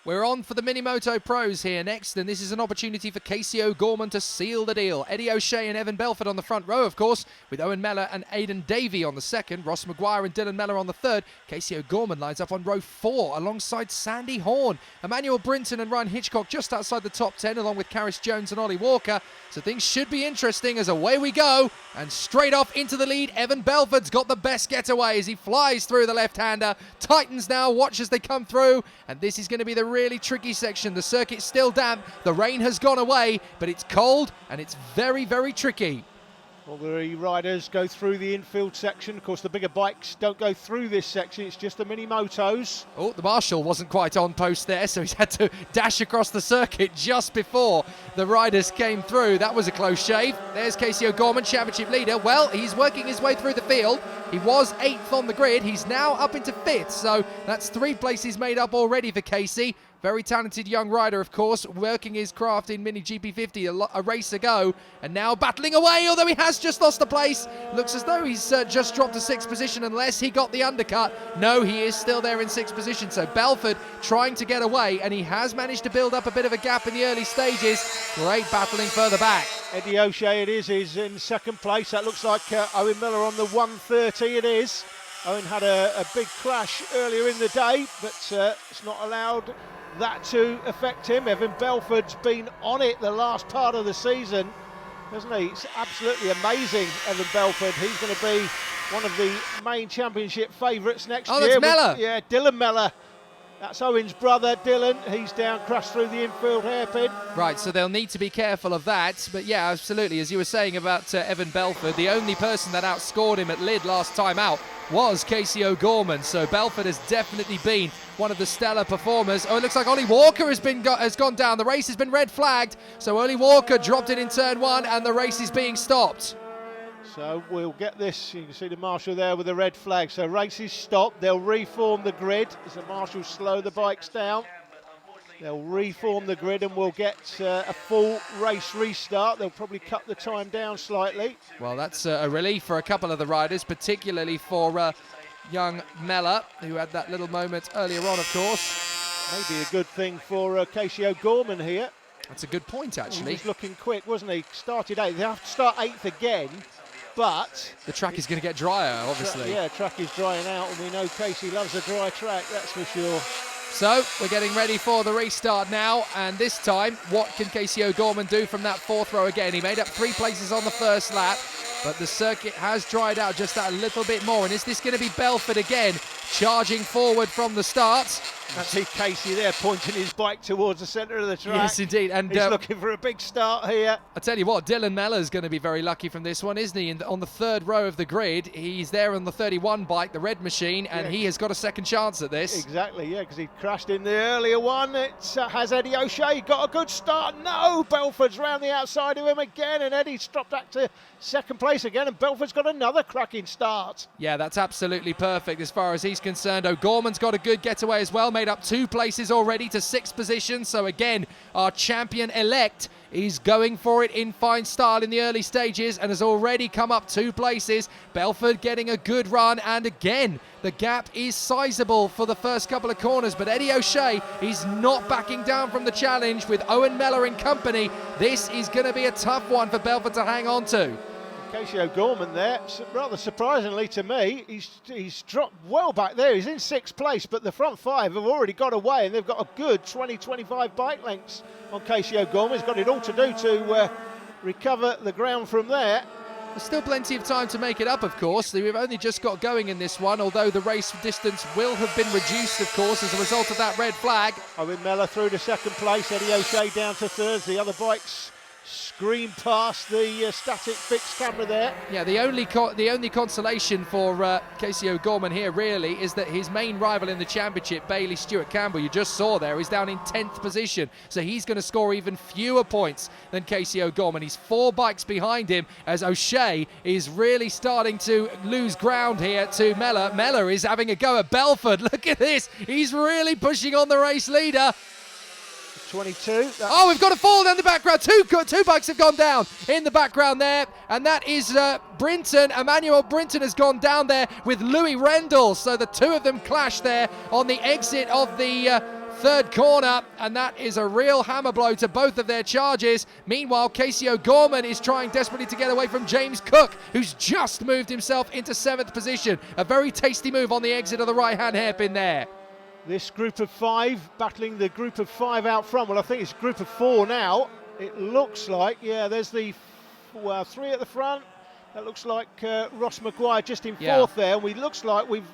We're on for the Minimoto Pros here next, and this is an opportunity for Casey O'Gorman to seal the deal. Eddie O'Shea and Evan Belford on the front row, of course, with Owen Mellor and Adon Davie on the second, Ross Maguire and Dylan Meler on the third. Casey O'Gorman lines up on row 4 alongside Sandy Horn. Emmanuel Brinton and Ryan Hitchcock just outside the top 10, along with Karis Jones and Ollie Walker. So things should be interesting as away we go. And straight off into the lead, Evan Belford's got the best getaway as he flies through the left-hander. Titans now watch as they come through, and this is going to be the really tricky section. The circuit's still damp, the rain has gone away, but it's cold and it's very, very tricky. All the riders go through the infield section. Of course, the bigger bikes don't go through this section. It's just the mini-motos. Oh, the marshal wasn't quite on post there, so he's had to dash across the circuit just before the riders came through. That was a close shave. There's Casey O'Gorman, championship leader. Well, he's working his way through the field. He was 8th on the grid. He's now up into 5th, so that's 3 places made up already for Casey. Very talented young rider, of course, working his craft in Mini GP50, a race ago, and now battling away, although he has just lost a place. Looks as though he's just dropped to 6th position unless he got the undercut. No, he is still there in 6th position, so Belford trying to get away, and he has managed to build up a bit of a gap in the early stages. Great battling further back. Eddie O'Shea is in 2nd place. That looks like Owen Mellor on the 130 it is. Owen had a big crash earlier in the day, but it's not allowed that to affect him. Evan Belford's been on it the last part of the season, hasn't he? It's absolutely amazing, Evan Belford. He's going to be one of the main championship favourites next year. Oh, that's Meler. Yeah, Dylan Meler. That's Owen's brother, Dylan. He's down, crashed through the infield hairpin. Right, so they'll need to be careful of that. But yeah, absolutely, as you were saying about Evan Belford, the only person that outscored him at Lyd last time out was Casey O'Gorman. So Belford has definitely been one of the stellar performers. Oh, it looks like Ollie Walker has gone down. The race has been red flagged. So Ollie Walker dropped it in turn 1 and the race is being stopped. So we'll get this. You can see the marshal there with the red flag. So race is stopped. They'll reform the grid as the marshals slow the bikes down. They'll reform the grid and we'll get a full race restart. They'll probably cut the time down slightly. Well, that's a relief for a couple of the riders, particularly for young Meler, who had that little moment earlier on, of course. Maybe a good thing for Casey O'Gorman here. That's a good point, actually. He was looking quick, wasn't he? Started 8th. They have to start 8th again. But the track is going to get drier, obviously. Yeah, track is drying out, and we know Casey loves a dry track, that's for sure. So we're getting ready for the restart now, and this time, what can Casey O'Gorman do from that 4th row again? He made up 3 places on the first lap, but the circuit has dried out just that a little bit more. And is this going to be Belford again, charging forward from the start? I see Casey there pointing his bike towards the centre of the track. Yes, indeed. And he's looking for a big start here. I tell you what, Dylan Meller is going to be very lucky from this one, isn't he? On the 3rd row of the grid, he's there on the 31 bike, the red machine, and he has got a second chance at this. Exactly, yeah, because he crashed in the earlier one. It has Eddie O'Shea got a good start. No, Belford's round the outside of him again, and Eddie's dropped back to 2nd place again, and Belford's got another cracking start. Yeah, that's absolutely perfect as far as he's concerned. O'Gorman's got a good getaway as well, made up 2 places already to 6th position. So again, our champion-elect is going for it in fine style in the early stages and has already come up 2 places. Belford getting a good run, and again, the gap is sizable for the first couple of corners, but Eddie O'Shea is not backing down from the challenge with Owen Mellor and company. This is going to be a tough one for Belford to hang on to. Casey O'Gorman there, rather surprisingly to me, he's dropped well back there. He's in 6th place, but the front 5 have already got away, and they've got a good 20-25 bike lengths on Casey O'Gorman. He's got it all to do to recover the ground from there. There's still plenty of time to make it up, of course. We've only just got going in this one, although the race distance will have been reduced, of course, as a result of that red flag. Owen Mellor through to 2nd place, Eddie O'Shea down to 3rd. The other bikes scream past the static fixed camera there. Yeah, the only consolation for Casey O'Gorman here really is that his main rival in the championship, Bailey Stewart Campbell, you just saw there, is down in 10th position. So he's going to score even fewer points than Casey O'Gorman. He's 4 bikes behind him as O'Shea is really starting to lose ground here to Meler. Meler is having a go at Belford. Look at this. He's really pushing on the race leader. 22. Oh, we've got a fall down the background. Two bikes have gone down in the background there, and that is Brinton. Emmanuel Brinton has gone down there with Louis Rendell. So the 2 of them clash there on the exit of the third corner, and that is a real hammer blow to both of their charges. Meanwhile, Casey O'Gorman is trying desperately to get away from James Cook, who's just moved himself into 7th position. A very tasty move on the exit of the right-hand hairpin there. This group of 5 battling the group of 5 out front. Well, I think it's group of 4 now. It looks like, yeah, there's the 3 at the front. That looks like Ross Maguire just in 4th there. And it looks like we've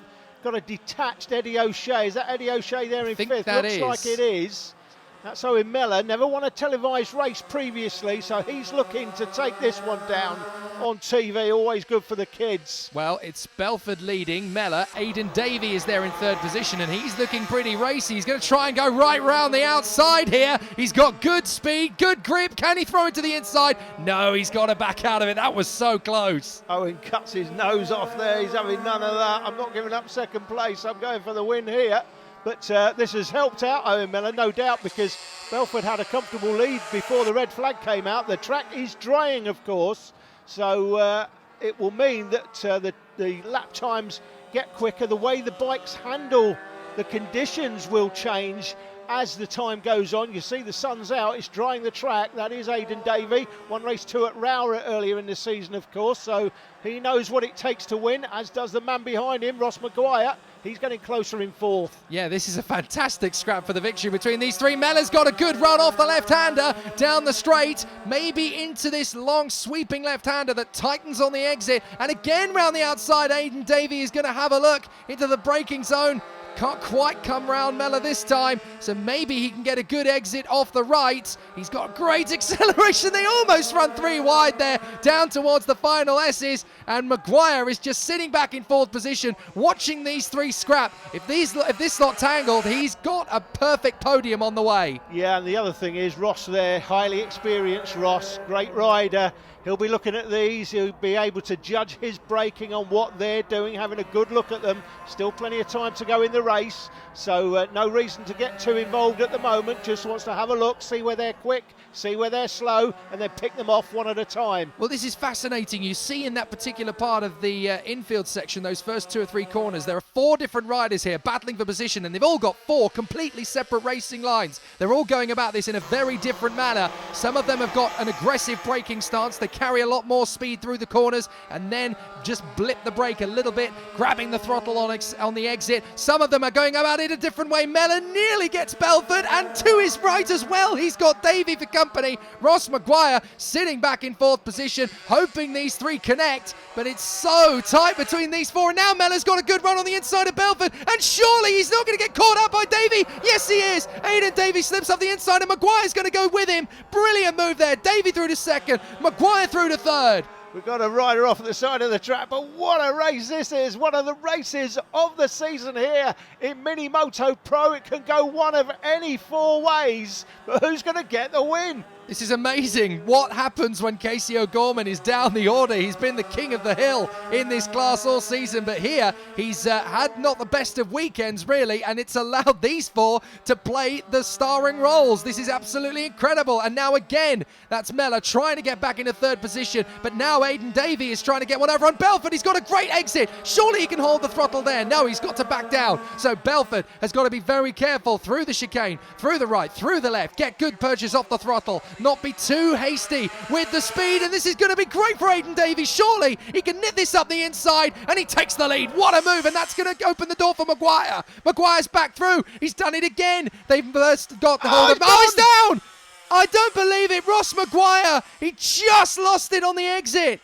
got a detached Eddie O'Shea. Is that Eddie O'Shea there in 5th? Looks like it is. That's Owen Mellor. Never won a televised race previously, so he's looking to take this one down on TV. Always good for the kids. Well, it's Belford leading. Meler. Adon Davie is there in 3rd position, and he's looking pretty racy. He's going to try and go right round the outside here. He's got good speed, good grip. Can he throw it to the inside? No, he's got to back out of it. That was so close. Owen cuts his nose off there. He's having none of that. I'm not giving up 2nd place. I'm going for the win here. But this has helped out Owen Mellor, no doubt, because Belford had a comfortable lead before the red flag came out. The track is drying, of course, so it will mean that the lap times get quicker. The way the bikes handle the conditions will change as the time goes on. You see the sun's out, it's drying the track. That is Adon Davie, won race 2 at Rowra earlier in the season, of course, so he knows what it takes to win, as does the man behind him, Ross Maguire. He's getting closer in 4th. Yeah, this is a fantastic scrap for the victory between these 3. Meller's got a good run off the left-hander down the straight, maybe into this long sweeping left-hander that tightens on the exit, and again round the outside. Adon Davie is going to have a look into the braking zone. Can't quite come round Meler this time, so maybe he can get a good exit off the right. He's got great acceleration. They almost run 3 wide there, down towards the final S's, and Maguire is just sitting back in 4th position, watching these 3 scrap. If this lot tangled, he's got a perfect podium on the way. Yeah, and the other thing is Ross there, highly experienced Ross, great rider. He'll be looking at these, he'll be able to judge his braking on what they're doing, having a good look at them. Still plenty of time to go in the race, so no reason to get too involved at the moment. Just wants to have a look, see where they're quick, see where they're slow, and then pick them off one at a time. Well, this is fascinating. You see in that particular part of the infield section, those first 2 or 3 corners, there are 4 different riders here battling for position, and they've all got 4 completely separate racing lines. They're all going about this in a very different manner. Some of them have got an aggressive braking stance. They carry a lot more speed through the corners and then just blip the brake a little bit, grabbing the throttle on the exit. Some of them are going about it a different way. Meler nearly gets Belford, and to his right as well, he's got Davie for company. Ross Maguire sitting back in 4th position, hoping these 3 connect, but it's so tight between these 4. And now Meller's got a good run on the inside of Belford, and surely he's not going to get caught up by Davie. Yes, he is. Adon Davie slips off the inside, and Maguire's going to go with him. Brilliant move there. Davie through to 2nd, Maguire through to 3rd. We've got a rider off at the side of the track, but what a race this is. One of the races of the season here in Mini Moto Pro. It can go one of any 4 ways, but who's going to get the win? This is amazing. What happens when Casey O'Gorman is down the order? He's been the king of the hill in this class all season, but here he's had not the best of weekends, really, and it's allowed these 4 to play the starring roles. This is absolutely incredible. And now again, that's Meler trying to get back into 3rd position, but now Adon Davie is trying to get one over on Belford. He's got a great exit. Surely he can hold the throttle there. No, he's got to back down. So Belford has got to be very careful through the chicane, through the right, through the left, get good purchase off the throttle, not be too hasty with the speed, and this is going to be great for Adon Davie. Surely he can knit this up the inside, and he takes the lead. What a move, and that's going to open the door for Maguire. Maguire's back through. He's done it again. They've first got the hold of... Oh, he's down! I don't believe it. Ross Maguire, he just lost it on the exit.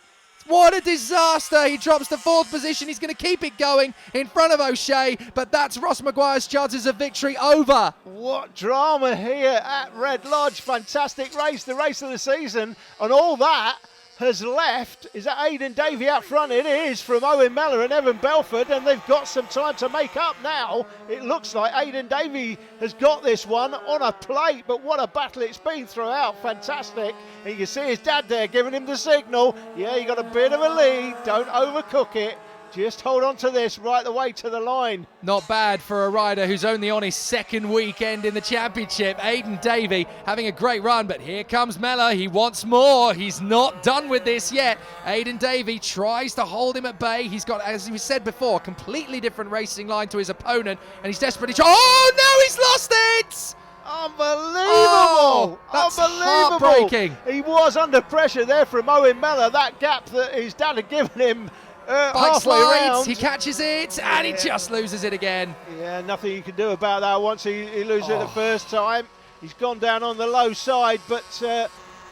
What a disaster. He drops to 4th position. He's going to keep it going in front of O'Shea, but that's Ross Maguire's chances of victory over. What drama here at Red Lodge. Fantastic race, the race of the season, and all that has left. Is that Adon Davie out front? It is, from Owen Mellor and Evan Belford, and they've got some time to make up now. It looks like Adon Davie has got this one on a plate, but what a battle it's been throughout. Fantastic. And you can see his dad there giving him the signal. Yeah, you got a bit of a lead. Don't overcook it. Just hold on to this right the way to the line. Not bad for a rider who's only on his second weekend in the championship. Davie having a great run, but here comes Meler. He wants more. He's not done with this yet. Davie tries to hold him at bay. He's got, as we said before, a completely different racing line to his opponent, and he's desperately trying. Oh, no, he's lost it! Unbelievable! That's Unbelievable! heartbreaking. He was under pressure there from Owen Mellor. That gap that his dad had given him Bike halfway slides, around. he catches it, and he just loses it again. Yeah, nothing you can do about that once he loses it the first time. He's gone down on the low side, but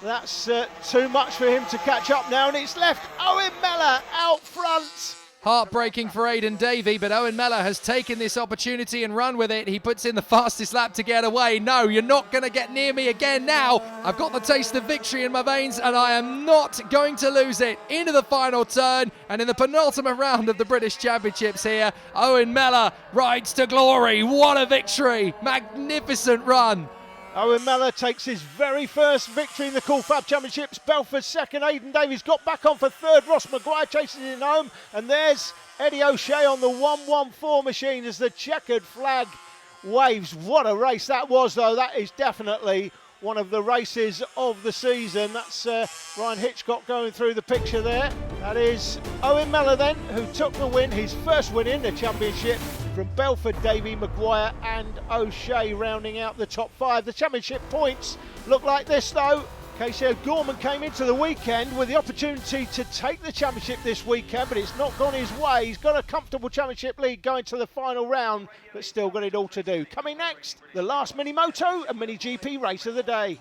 that's too much for him to catch up now, and it's left Owen Mellor out front. Heartbreaking for Davie, but Owen Mellor has taken this opportunity and run with it. He puts in the fastest lap to get away. No, you're not going to get near me again now. I've got the taste of victory in my veins, and I am not going to lose it. Into the final turn, and in the penultimate round of the British Championships here, Owen Mellor rides to glory. What a victory. Magnificent run. Owen Mellor takes his very first victory in the Cool Fab Championships. Belford second, Davie's got back on for third. Ross Maguire chases in home. And there's Eddie O'Shea on the 114 machine as the checkered flag waves. What a race that was, though. That is definitely one of the races of the season. That's Ryan Hitchcock going through the picture there. That is Owen Mellor then, who took the win, his first win in the championship, from Belford, Davie, Maguire and O'Shea rounding out the top five. The championship points look like this, though. Casey O'Gorman came into the weekend with the opportunity to take the championship this weekend, but it's not gone his way. He's got a comfortable championship lead going to the final round, but still got it all to do. Coming next, the last mini moto and mini GP race of the day.